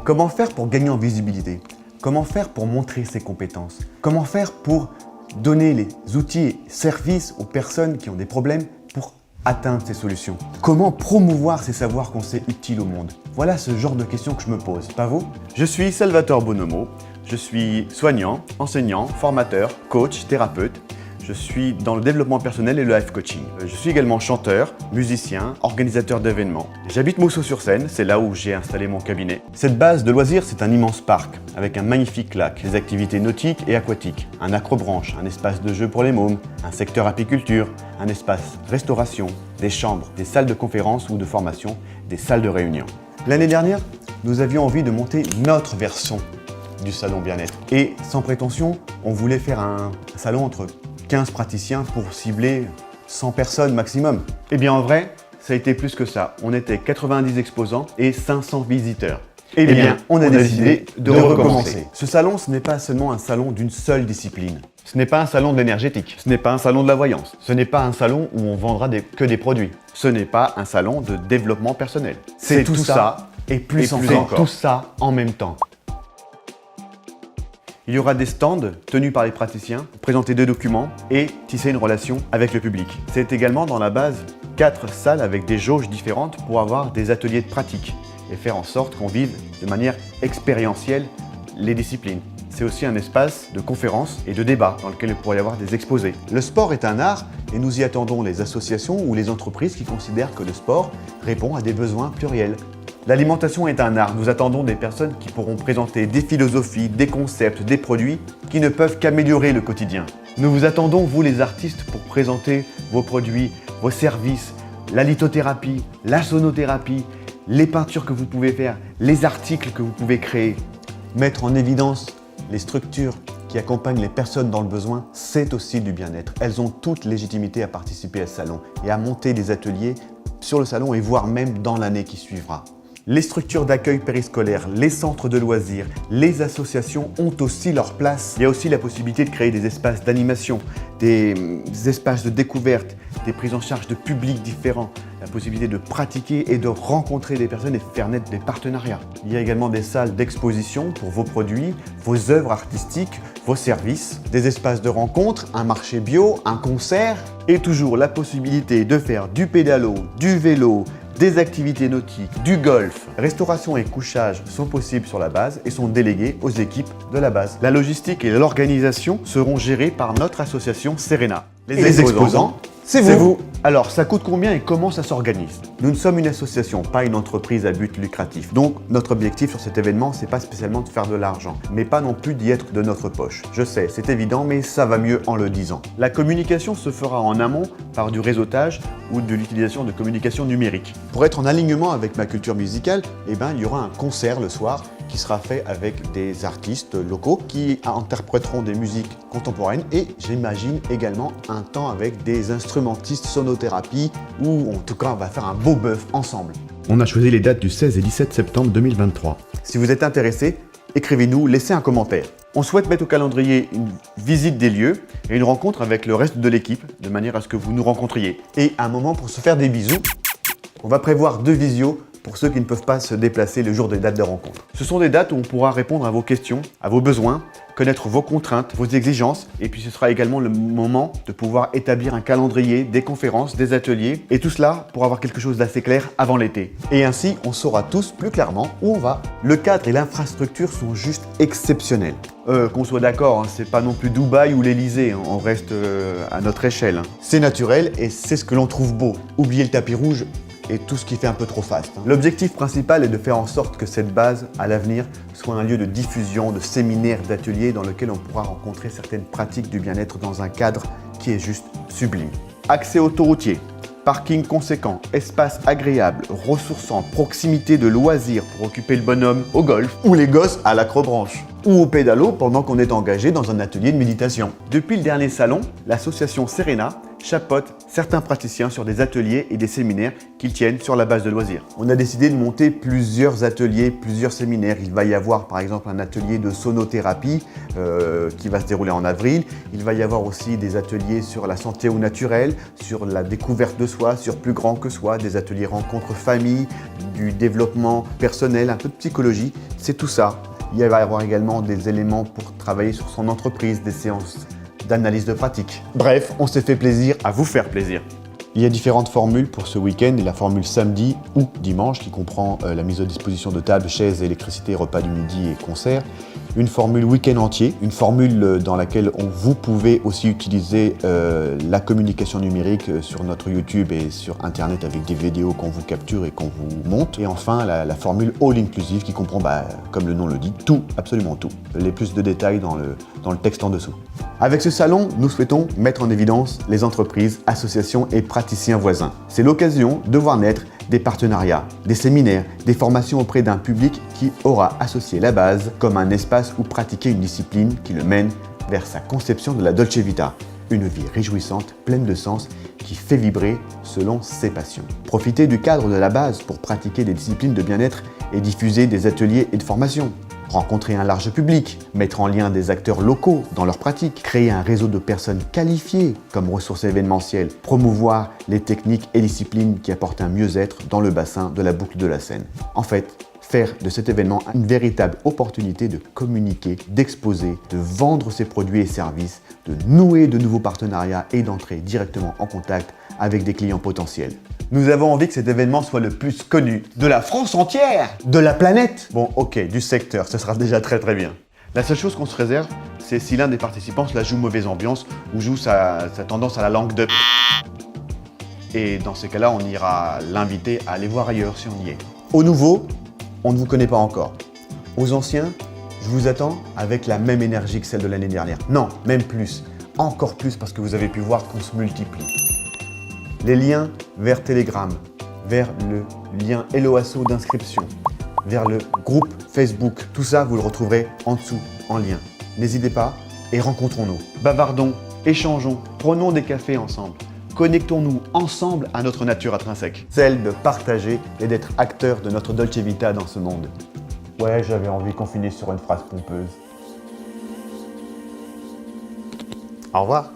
Comment faire pour gagner en visibilité? Comment faire pour montrer ses compétences? Comment faire pour donner les outils et services aux personnes qui ont des problèmes pour atteindre ces solutions? Comment promouvoir ces savoirs qu'on sait utiles au monde? Voilà ce genre de questions que je me pose, pas vous? Je suis Salvatore Bonomo, je suis soignant, enseignant, formateur, coach, thérapeute. Je suis dans le développement personnel et le life coaching. Je suis également chanteur, musicien, organisateur d'événements. J'habite Mousseau-sur-Seine, c'est là où j'ai installé mon cabinet. Cette base de loisirs, c'est un immense parc avec un magnifique lac, des activités nautiques et aquatiques, un acrobranche, un espace de jeu pour les mômes, un secteur apiculture, un espace restauration, des chambres, des salles de conférences ou de formation, des salles de réunion. L'année dernière, nous avions envie de monter notre version du salon bien-être. Et sans prétention, on voulait faire un salon entre 15 praticiens pour cibler 100 personnes maximum. Eh bien en vrai, ça a été plus que ça. On était 90 exposants et 500 visiteurs. Eh bien, on a décidé de recommencer. Ce salon, ce n'est pas seulement un salon d'une seule discipline. Ce n'est pas un salon de l'énergétique. Ce n'est pas un salon de la voyance. Ce n'est pas un salon où on vendra que des produits. Ce n'est pas un salon de développement personnel. C'est tout ça et plus encore. Tout ça en même temps. Il y aura des stands tenus par les praticiens pour présenter des documents et tisser une relation avec le public. C'est également dans la base 4 salles avec des jauges différentes pour avoir des ateliers de pratique et faire en sorte qu'on vive de manière expérientielle les disciplines. C'est aussi un espace de conférences et de débats dans lequel il pourrait y avoir des exposés. Le sport est un art et nous y attendons les associations ou les entreprises qui considèrent que le sport répond à des besoins pluriels. L'alimentation est un art. Nous attendons des personnes qui pourront présenter des philosophies, des concepts, des produits qui ne peuvent qu'améliorer le quotidien. Nous vous attendons, vous les artistes, pour présenter vos produits, vos services, la lithothérapie, la sonothérapie, les peintures que vous pouvez faire, les articles que vous pouvez créer. Mettre en évidence les structures qui accompagnent les personnes dans le besoin, c'est aussi du bien-être. Elles ont toute légitimité à participer à ce salon et à monter des ateliers sur le salon et voire même dans l'année qui suivra. Les structures d'accueil périscolaire, les centres de loisirs, les associations ont aussi leur place. Il y a aussi la possibilité de créer des espaces d'animation, des espaces de découverte, des prises en charge de publics différents, la possibilité de pratiquer et de rencontrer des personnes et faire naître des partenariats. Il y a également des salles d'exposition pour vos produits, vos œuvres artistiques, vos services, des espaces de rencontre, un marché bio, un concert et toujours la possibilité de faire du pédalo, du vélo, des activités nautiques, du golf. Restauration et couchage sont possibles sur la base et sont délégués aux équipes de la base. La logistique et l'organisation seront gérées par notre association Serena. Les exposants, c'est vous. Alors, ça coûte combien et comment ça s'organise? Nous sommes une association, pas une entreprise à but lucratif. Donc, notre objectif sur cet événement, c'est pas spécialement de faire de l'argent, mais pas non plus d'y être de notre poche. Je sais, c'est évident, mais ça va mieux en le disant. La communication se fera en amont par du réseautage ou de l'utilisation de communication numérique. Pour être en alignement avec ma culture musicale, il y aura un concert le soir qui sera fait avec des artistes locaux qui interpréteront des musiques contemporaines et j'imagine également un temps avec des instrumentistes sonothérapie ou en tout cas on va faire un beau bœuf ensemble. On a choisi les dates du 16 et 17 septembre 2023. Si vous êtes intéressé, écrivez-nous, laissez un commentaire. On souhaite mettre au calendrier une visite des lieux et une rencontre avec le reste de l'équipe de manière à ce que vous nous rencontriez. Et un moment pour se faire des bisous. On va prévoir 2 visios pour ceux qui ne peuvent pas se déplacer le jour des dates de rencontre. Ce sont des dates où on pourra répondre à vos questions, à vos besoins, connaître vos contraintes, vos exigences, et puis ce sera également le moment de pouvoir établir un calendrier, des conférences, des ateliers, et tout cela pour avoir quelque chose d'assez clair avant l'été. Et ainsi, on saura tous plus clairement où on va. Le cadre et l'infrastructure sont juste exceptionnels. Qu'on soit d'accord, hein, c'est pas non plus Dubaï ou l'Elysée, hein, on reste à notre échelle. Hein. C'est naturel et c'est ce que l'on trouve beau. Oubliez le tapis rouge et tout ce qui fait un peu trop fast. Hein. L'objectif principal est de faire en sorte que cette base, à l'avenir, soit un lieu de diffusion, de séminaires, d'ateliers dans lequel on pourra rencontrer certaines pratiques du bien-être dans un cadre qui est juste sublime. Accès autoroutier, parking conséquent, espace agréable, ressourçant, proximité de loisirs pour occuper le bonhomme au golf ou les gosses à l'acrobranche ou au pédalo pendant qu'on est engagé dans un atelier de méditation. Depuis le dernier salon, l'association Serena chapeaute certains praticiens sur des ateliers et des séminaires qu'ils tiennent sur la base de loisirs. On a décidé de monter plusieurs ateliers, plusieurs séminaires. Il va y avoir par exemple un atelier de sonothérapie qui va se dérouler en avril. Il va y avoir aussi des ateliers sur la santé au naturel, sur la découverte de soi, sur plus grand que soi, des ateliers rencontres famille, du développement personnel, un peu de psychologie. C'est tout ça. Il va y avoir également des éléments pour travailler sur son entreprise, des séances d'analyse de pratique. Bref, on s'est fait plaisir à vous faire plaisir. Il y a différentes formules pour ce week-end et la formule samedi ou dimanche qui comprend la mise à disposition de tables, chaises, électricité, repas du midi et concerts. Une formule week-end entier, une formule dans laquelle vous pouvez aussi utiliser la communication numérique sur notre YouTube et sur Internet avec des vidéos qu'on vous capture et qu'on vous monte. Et enfin, la formule all inclusive qui comprend, comme le nom le dit, tout, absolument tout. Les plus de détails dans le texte en dessous. Avec ce salon, nous souhaitons mettre en évidence les entreprises, associations et praticiens voisins. C'est l'occasion de voir naître des partenariats, des séminaires, des formations auprès d'un public qui aura associé la base comme un espace où pratiquer une discipline qui le mène vers sa conception de la Dolce Vita. Une vie réjouissante, pleine de sens, qui fait vibrer selon ses passions. Profitez du cadre de la base pour pratiquer des disciplines de bien-être et diffuser des ateliers et de formation. Rencontrer un large public, mettre en lien des acteurs locaux dans leur pratique, créer un réseau de personnes qualifiées comme ressources événementielles, promouvoir les techniques et disciplines qui apportent un mieux-être dans le bassin de la boucle de la Seine. En fait, faire de cet événement une véritable opportunité de communiquer, d'exposer, de vendre ses produits et services, de nouer de nouveaux partenariats et d'entrer directement en contact avec des clients potentiels. Nous avons envie que cet événement soit le plus connu de la France entière, de la planète. Bon, ok, du secteur, ce sera déjà très bien. La seule chose qu'on se réserve, c'est si l'un des participants se la joue mauvaise ambiance ou joue sa tendance à la langue de... Et dans ces cas-là, on ira l'inviter à aller voir ailleurs si on y est. Aux nouveaux, on ne vous connaît pas encore. Aux anciens, je vous attends avec la même énergie que celle de l'année dernière. Non, même plus. Encore plus parce que vous avez pu voir qu'on se multiplie. Les liens vers Telegram, vers le lien Helloasso d'inscription, vers le groupe Facebook, tout ça vous le retrouverez en dessous, en lien. N'hésitez pas et rencontrons-nous. Bavardons, échangeons, prenons des cafés ensemble. Connectons-nous ensemble à notre nature intrinsèque, celle de partager et d'être acteur de notre Dolce Vita dans ce monde. Ouais, j'avais envie qu'on finisse sur une phrase pompeuse. Au revoir.